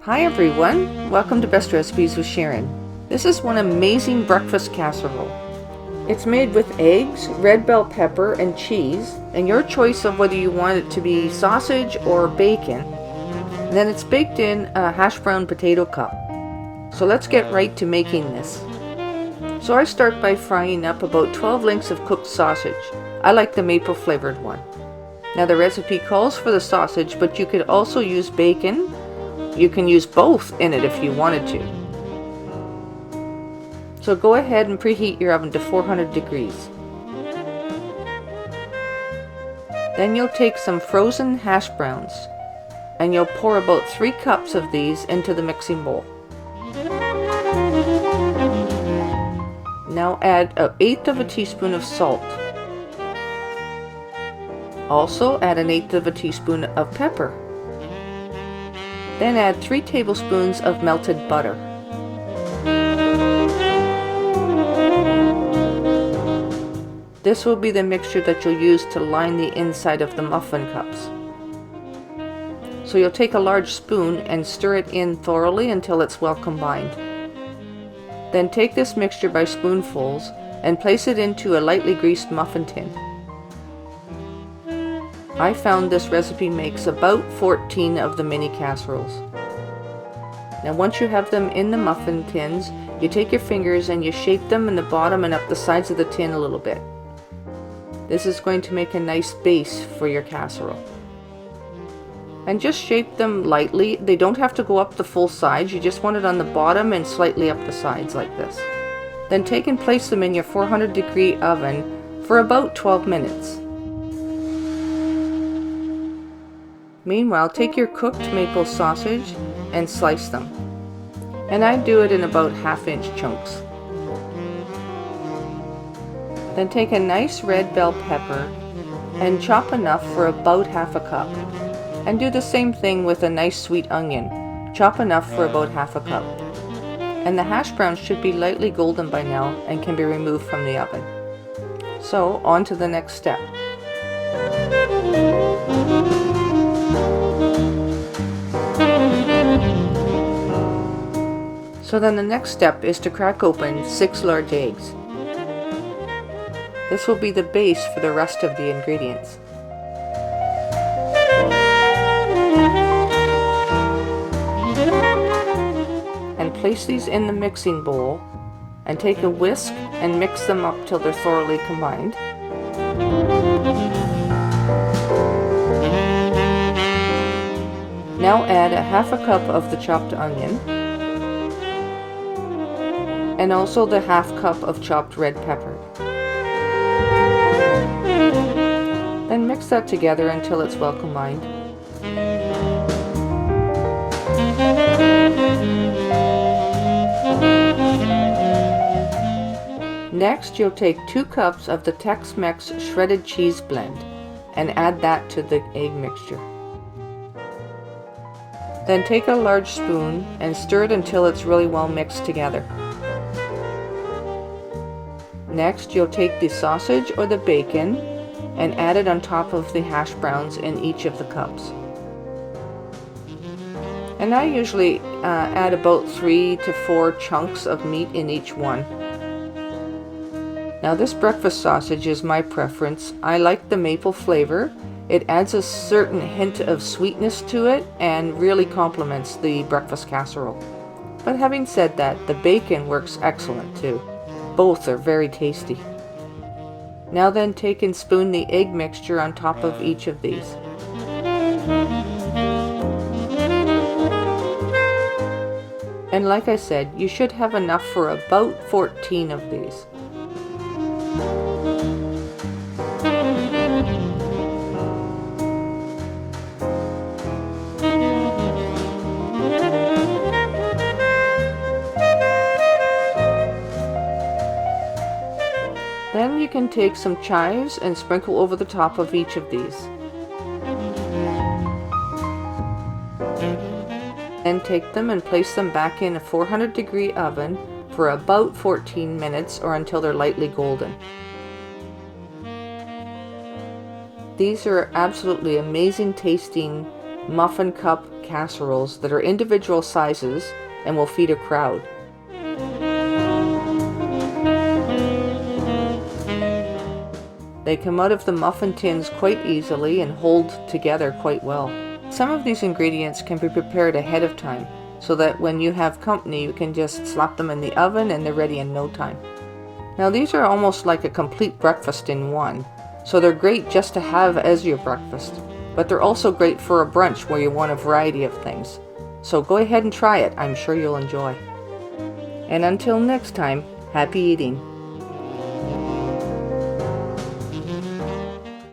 Hi everyone, welcome to Best Recipes with Sharon. This is one amazing breakfast casserole. It's made with eggs, red bell pepper, and cheese, and your choice of whether you want it to be sausage or bacon. And then it's baked in a hash brown potato cup. So let's get right to making this. So I start by frying up about 12 links of cooked sausage. I like the maple flavored one. Now the recipe calls for the sausage, but you could also use bacon. You can use both in it if you wanted to. So go ahead and preheat your oven to 400 degrees. Then you'll take some frozen hash browns and you'll pour about 3 cups of these into the mixing bowl. Now add 1/8 of a teaspoon of salt. Also add 1/8 of a teaspoon of pepper. Then add 3 tablespoons of melted butter. This will be the mixture that you'll use to line the inside of the muffin cups. So you'll take a large spoon and stir it in thoroughly until it's well combined. Then take this mixture by spoonfuls and place it into a lightly greased muffin tin. I found this recipe makes about 14 of the mini casseroles. Now once you have them in the muffin tins, you take your fingers and you shape them in the bottom and up the sides of the tin a little bit. This is going to make a nice base for your casserole. And just shape them lightly. They don't have to go up the full sides, you just want it on the bottom and slightly up the sides like this. Then take and place them in your 400 degree oven for about 12 minutes. Meanwhile, take your cooked maple sausage and slice them. And I do it in about 1/2-inch chunks. Then take a nice red bell pepper and chop enough for about 1/2 cup. And do the same thing with a nice sweet onion. Chop enough for about 1/2 cup. And the hash browns should be lightly golden by now and can be removed from the oven. So, on to the next step. So then the next step is to crack open 6 large eggs. This will be the base for the rest of the ingredients. And place these in the mixing bowl and take a whisk and mix them up till they're thoroughly combined. Now add 1/2 cup of the chopped onion and also the 1/2 cup of chopped red pepper. Then mix that together until it's well combined. Next, you'll take 2 cups of the Tex-Mex shredded cheese blend and add that to the egg mixture. Then take a large spoon and stir it until it's really well mixed together. Next, you'll take the sausage or the bacon and add it on top of the hash browns in each of the cups. And I usually add about 3 to 4 chunks of meat in each one. Now this breakfast sausage is my preference. I like the maple flavor. It adds a certain hint of sweetness to it and really complements the breakfast casserole. But having said that, the bacon works excellent too. Both are very tasty. Now then take and spoon the egg mixture on top of each of these. And like I said, you should have enough for about 14 of these. Then you can take some chives and sprinkle over the top of each of these. Then take them and place them back in a 400 degree oven for about 14 minutes or until they're lightly golden. These are absolutely amazing tasting muffin cup casseroles that are individual sizes and will feed a crowd. They come out of the muffin tins quite easily and hold together quite well. Some of these ingredients can be prepared ahead of time, so that when you have company you can just slap them in the oven and they're ready in no time. Now these are almost like a complete breakfast in one, so they're great just to have as your breakfast, but they're also great for a brunch where you want a variety of things. So go ahead and try it, I'm sure you'll enjoy. And until next time, happy eating!